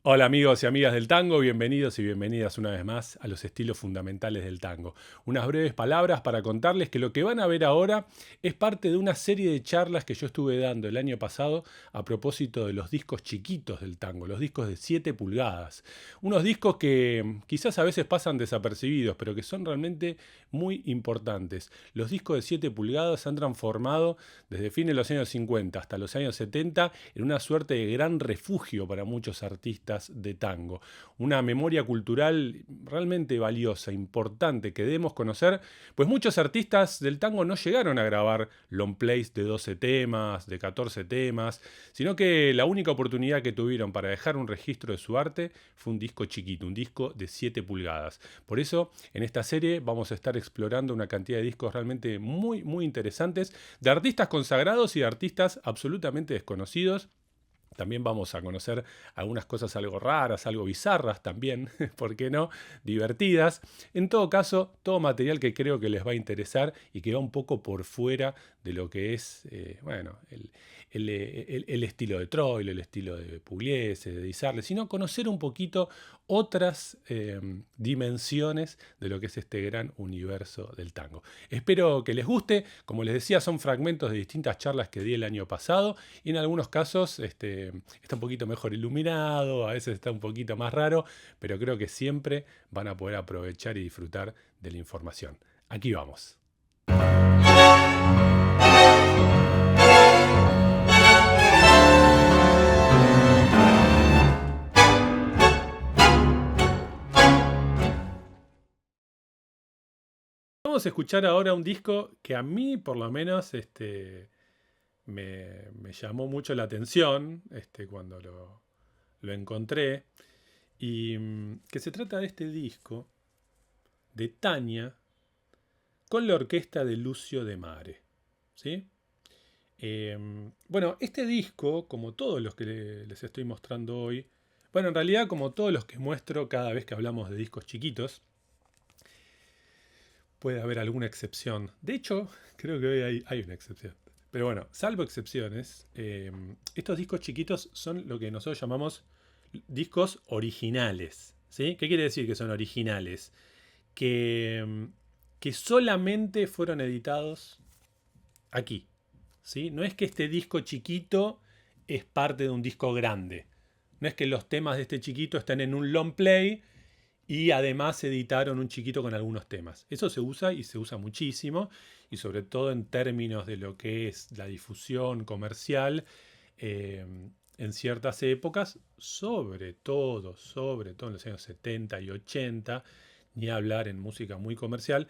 Hola amigos y amigas del tango, bienvenidos y bienvenidas una vez más a los estilos fundamentales del tango. Unas breves palabras para contarles que lo que van a ver ahora es parte de una serie de charlas que yo estuve dando el año pasado a propósito de los discos chiquitos del tango, los discos de 7 pulgadas. Unos discos que quizás a veces pasan desapercibidos, pero que son realmente muy importantes. Los discos de 7 pulgadas se han transformado desde fines de los años 50 hasta los años 70 en una suerte de gran refugio para muchos artistas de tango. Una memoria cultural realmente valiosa, importante, que debemos conocer, pues muchos artistas del tango no llegaron a grabar long plays de 12 temas, de 14 temas, sino que la única oportunidad que tuvieron para dejar un registro de su arte fue un disco chiquito, un disco de 7 pulgadas. Por eso, en esta serie vamos a estar explorando una cantidad de discos realmente muy interesantes, de artistas consagrados y de artistas absolutamente desconocidos. También vamos a conocer algunas cosas algo raras, algo bizarras también, ¿por qué no? Divertidas. En todo caso, todo material que creo que les va a interesar y que va un poco por fuera de lo que es, el estilo de Troilo, el estilo de Pugliese, de Di Sarli, sino conocer un poquito otras dimensiones de lo que es este gran universo del tango. Espero que les guste. Como les decía, son fragmentos de distintas charlas que di el año pasado y en algunos casos está un poquito mejor iluminado, a veces está un poquito más raro, pero creo que siempre van a poder aprovechar y disfrutar de la información. Aquí vamos. Vamos a escuchar ahora un disco que a mí, por lo menos, me llamó mucho la atención cuando lo encontré. Y que se trata de este disco de Tania con la orquesta de Lucio de Mare. ¿Sí? Bueno, este disco, como todos los que les estoy mostrando hoy, bueno, en realidad como todos los que muestro cada vez que hablamos de discos chiquitos, puede haber alguna excepción. De hecho, creo que hoy hay una excepción. Pero bueno, salvo excepciones, estos discos chiquitos son lo que nosotros llamamos discos originales. ¿Sí? ¿Qué quiere decir que son originales? Que, que solamente fueron editados aquí. ¿Sí? No es que este disco chiquito es parte de un disco grande. No es que los temas de este chiquito están en un long play y además editaron un chiquito con algunos temas. Eso se usa y se usa muchísimo, y sobre todo en términos de lo que es la difusión comercial eh, en ciertas épocas, sobre todo en los años 70 y 80, ni hablar en música muy comercial.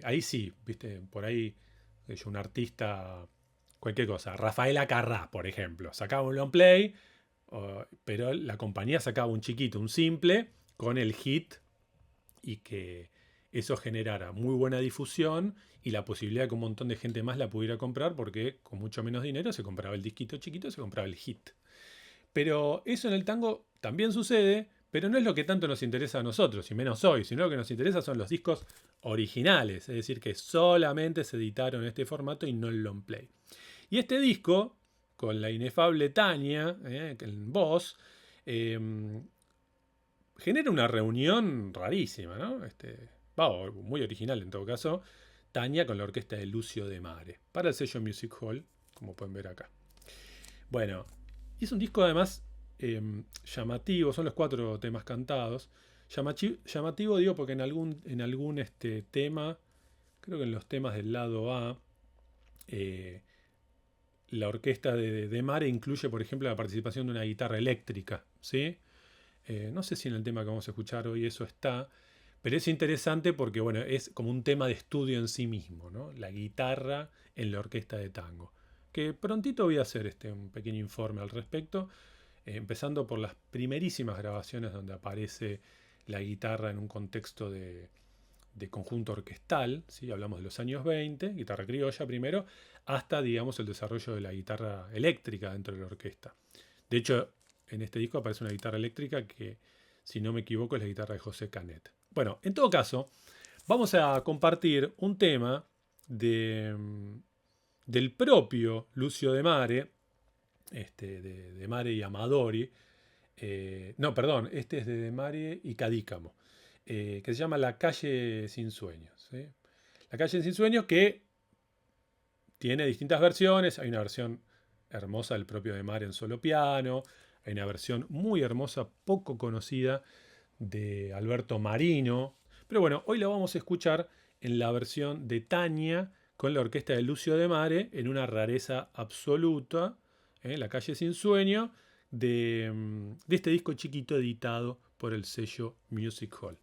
Ahí sí, viste, por ahí un artista, cualquier cosa, Rafaela Carrà, por ejemplo, sacaba un long play, pero la compañía sacaba un chiquito, un simple, con el hit y que eso generara muy buena difusión y la posibilidad de que un montón de gente más la pudiera comprar porque con mucho menos dinero se compraba el disquito chiquito, se compraba el hit. Pero eso en el tango también sucede, pero no es lo que tanto nos interesa a nosotros, y menos hoy, sino lo que nos interesa son los discos originales, es decir, que solamente se editaron en este formato y no en long play. Y este disco, con la inefable Tania, en voz, eh, genera una reunión rarísima, ¿no? Muy original en todo caso. Tania con la orquesta de Lucio de Mare, para el sello Music Hall, como pueden ver acá. Bueno, y es un disco además llamativo, son los 4 temas cantados. Llamativo digo porque en algún tema, creo que en los temas del lado A, eh, la orquesta de Mare incluye, por ejemplo, la participación de una guitarra eléctrica, ¿sí? No sé si en el tema que vamos a escuchar hoy eso está, pero es interesante porque, bueno, es como un tema de estudio en sí mismo, ¿no? La guitarra en la orquesta de tango. Que prontito voy a hacer un pequeño informe al respecto, empezando por las primerísimas grabaciones donde aparece la guitarra en un contexto de conjunto orquestal, ¿sí? Hablamos de los años 20, guitarra criolla primero, hasta, digamos, el desarrollo de la guitarra eléctrica dentro de la orquesta. De hecho, en este disco aparece una guitarra eléctrica que, si no me equivoco, es la guitarra de José Canet. Bueno, en todo caso, vamos a compartir un tema del propio Lucio de Mare, de Mare y Amadori, No, perdón, este es de Mare y Cadícamo, que se llama La calle sin sueños. ¿Sí? La calle sin sueños que tiene distintas versiones. Hay una versión hermosa del propio de Mare en solo piano. Hay una versión muy hermosa, poco conocida, de Alberto Marino. Pero bueno, hoy la vamos a escuchar en la versión de Tania con la orquesta de Lucio de Mare en una rareza absoluta, La calle sin sueño, de este disco chiquito editado por el sello Music Hall.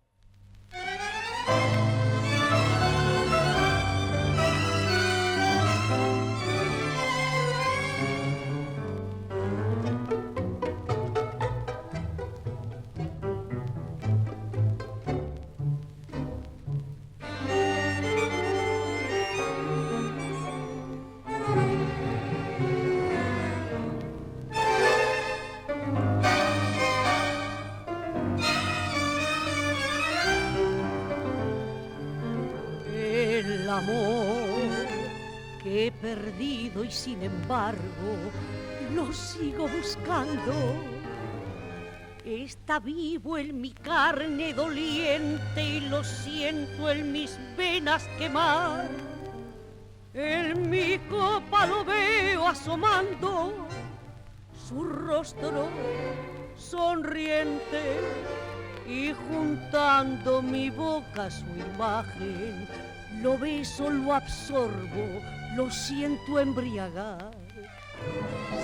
El amor que he perdido y sin embargo lo sigo buscando. Está vivo en mi carne doliente y lo siento en mis venas quemar. En mi copa lo veo asomando, su rostro sonriente, y juntando mi boca a su imagen, lo beso, lo absorbo, lo siento embriagar.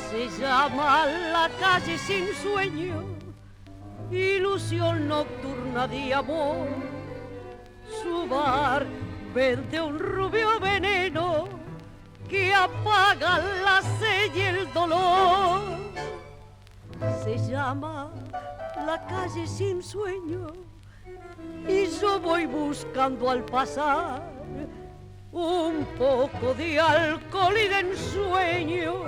Se llama La calle sin sueño, ilusión nocturna de amor. Su bar vende un rubio veneno que apaga la sed y el dolor. Se llama La calle sin sueño y yo voy buscando al pasar un poco de alcohol y de ensueño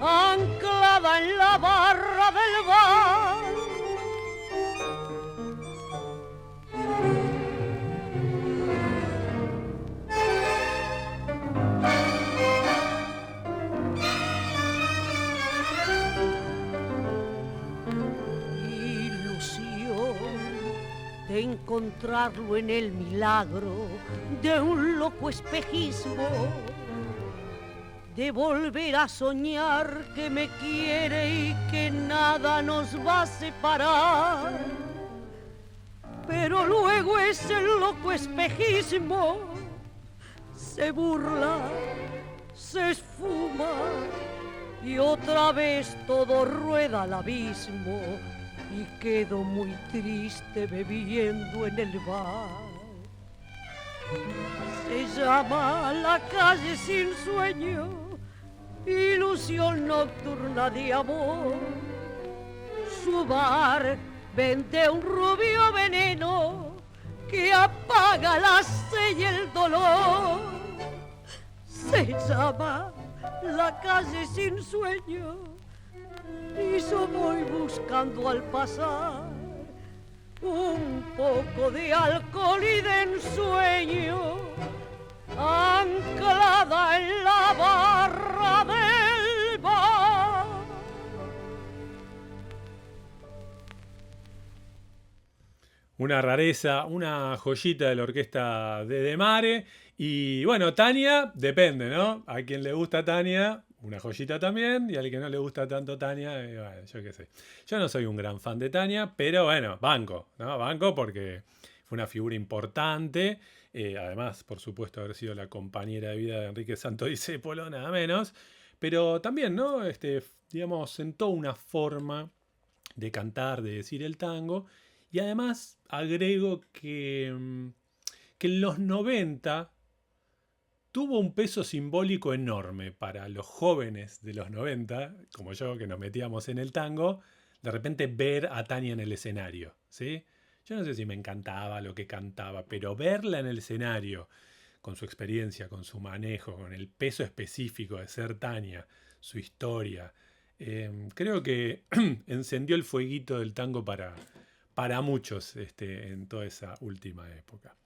anclada en la barra del bar. De encontrarlo en el milagro de un loco espejismo, de volver a soñar que me quiere y que nada nos va a separar. Pero luego ese loco espejismo se burla, se esfuma y otra vez todo rueda al abismo. Y quedo muy triste bebiendo en el bar. Se llama La calle sin sueño, ilusión nocturna de amor. Su bar vende un rubio veneno que apaga la sed y el dolor. Se llama La calle sin sueño y yo voy buscando al pasar un poco de alcohol y de ensueño anclada en la barra del bar. Una rareza, una joyita de la orquesta de Mare. Y bueno, Tania, depende, ¿no? A quien le gusta Tania, una joyita también. Y al que no le gusta tanto Tania, bueno, yo qué sé. Yo no soy un gran fan de Tania, pero bueno, banco, ¿no? Banco porque fue una figura importante. Además, por supuesto, haber sido la compañera de vida de Enrique Santo Discépolo, nada menos. Pero también, ¿no? Digamos, sentó una forma de cantar, de decir el tango. Y además agrego que en los 90 tuvo un peso simbólico enorme para los jóvenes de los 90, como yo, que nos metíamos en el tango, de repente ver a Tania en el escenario, ¿sí? Yo no sé si me encantaba lo que cantaba, pero verla en el escenario, con su experiencia, con su manejo, con el peso específico de ser Tania, su historia, creo que encendió el fueguito del tango para muchos en toda esa última época.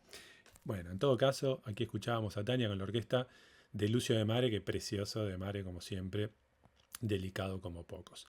Bueno, en todo caso, aquí escuchábamos a Tania con la orquesta de Lucio de Mare, que precioso de Mare como siempre, delicado como pocos.